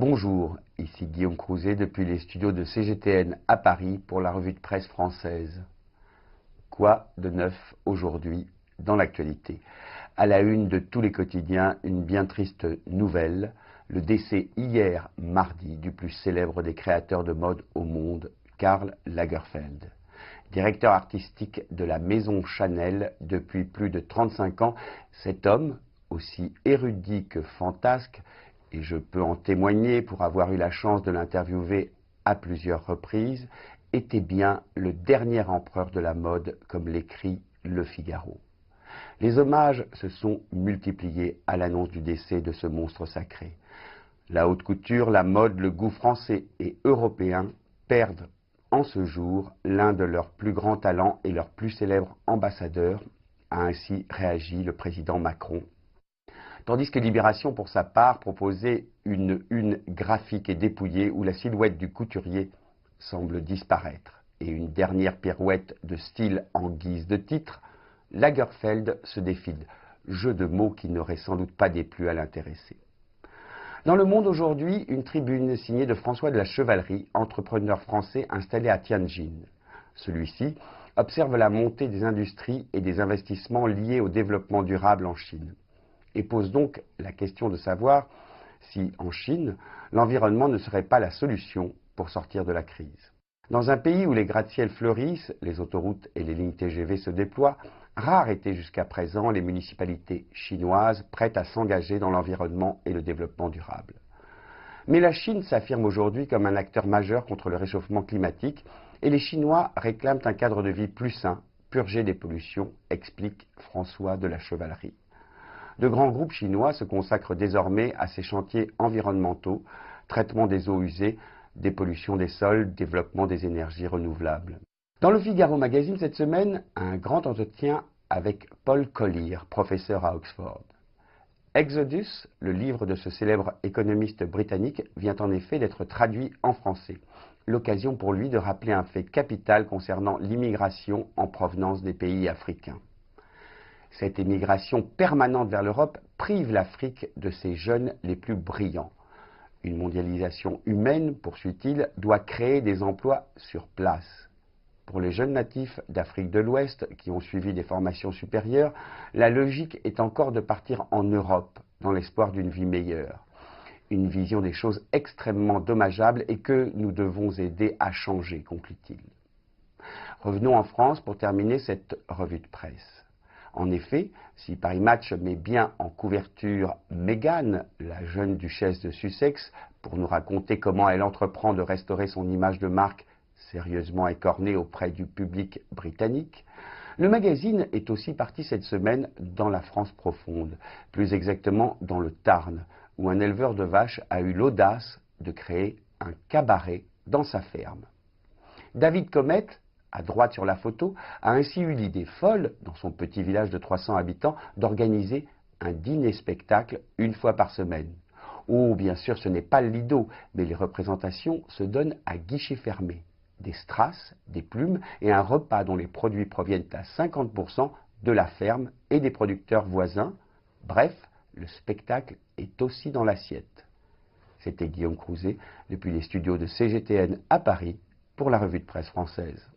Bonjour, ici Guillaume Crouzet depuis les studios de CGTN à Paris pour la revue de presse française. Quoi de neuf aujourd'hui dans l'actualité? À la une de tous les quotidiens, une bien triste nouvelle, le décès hier, mardi, du plus célèbre des créateurs de mode au monde, Karl Lagerfeld. Directeur artistique de la maison Chanel depuis plus de 35 ans, cet homme, aussi érudit que fantasque, et je peux en témoigner pour avoir eu la chance de l'interviewer à plusieurs reprises, était bien le dernier empereur de la mode, comme l'écrit Le Figaro. Les hommages se sont multipliés à l'annonce du décès de ce monstre sacré. La haute couture, la mode, le goût français et européen perdent en ce jour l'un de leurs plus grands talents et leur plus célèbre ambassadeur, a ainsi réagi le président Macron. Tandis que Libération, pour sa part, proposait une graphique et dépouillée où la silhouette du couturier semble disparaître. Et une dernière pirouette de style en guise de titre, Lagerfeld se défile. Jeu de mots qui n'aurait sans doute pas déplu à l'intéressé. Dans Le Monde aujourd'hui, une tribune signée de François de la Chevalerie, entrepreneur français installé à Tianjin. Celui-ci observe la montée des industries et des investissements liés au développement durable en Chine et pose donc la question de savoir si, en Chine, l'environnement ne serait pas la solution pour sortir de la crise. Dans un pays où les gratte-ciels fleurissent, les autoroutes et les lignes TGV se déploient, rares étaient jusqu'à présent les municipalités chinoises prêtes à s'engager dans l'environnement et le développement durable. Mais la Chine s'affirme aujourd'hui comme un acteur majeur contre le réchauffement climatique et les Chinois réclament un cadre de vie plus sain, purgé des pollutions, explique François de la Chevalerie. De grands groupes chinois se consacrent désormais à ces chantiers environnementaux, traitement des eaux usées, dépollution des sols, développement des énergies renouvelables. Dans le Figaro Magazine cette semaine, un grand entretien avec Paul Collier, professeur à Oxford. Exodus, le livre de ce célèbre économiste britannique, vient en effet d'être traduit en français. L'occasion pour lui de rappeler un fait capital concernant l'immigration en provenance des pays africains. Cette émigration permanente vers l'Europe prive l'Afrique de ses jeunes les plus brillants. Une mondialisation humaine, poursuit-il, doit créer des emplois sur place. Pour les jeunes natifs d'Afrique de l'Ouest qui ont suivi des formations supérieures, la logique est encore de partir en Europe dans l'espoir d'une vie meilleure. Une vision des choses extrêmement dommageable et que nous devons aider à changer, conclut-il. Revenons en France pour terminer cette revue de presse. En effet, si Paris Match met bien en couverture Meghan, la jeune duchesse de Sussex, pour nous raconter comment elle entreprend de restaurer son image de marque sérieusement écornée auprès du public britannique, le magazine est aussi parti cette semaine dans la France profonde, plus exactement dans le Tarn, où un éleveur de vaches a eu l'audace de créer un cabaret dans sa ferme. David Comet, à droite sur la photo, a ainsi eu l'idée folle, dans son petit village de 300 habitants, d'organiser un dîner-spectacle une fois par semaine. Oh, bien sûr, ce n'est pas le Lido, mais les représentations se donnent à guichet fermé. Des strass, des plumes et un repas dont les produits proviennent à 50% de la ferme et des producteurs voisins. Bref, le spectacle est aussi dans l'assiette. C'était Guillaume Crouzet depuis les studios de CGTN à Paris pour la revue de presse française.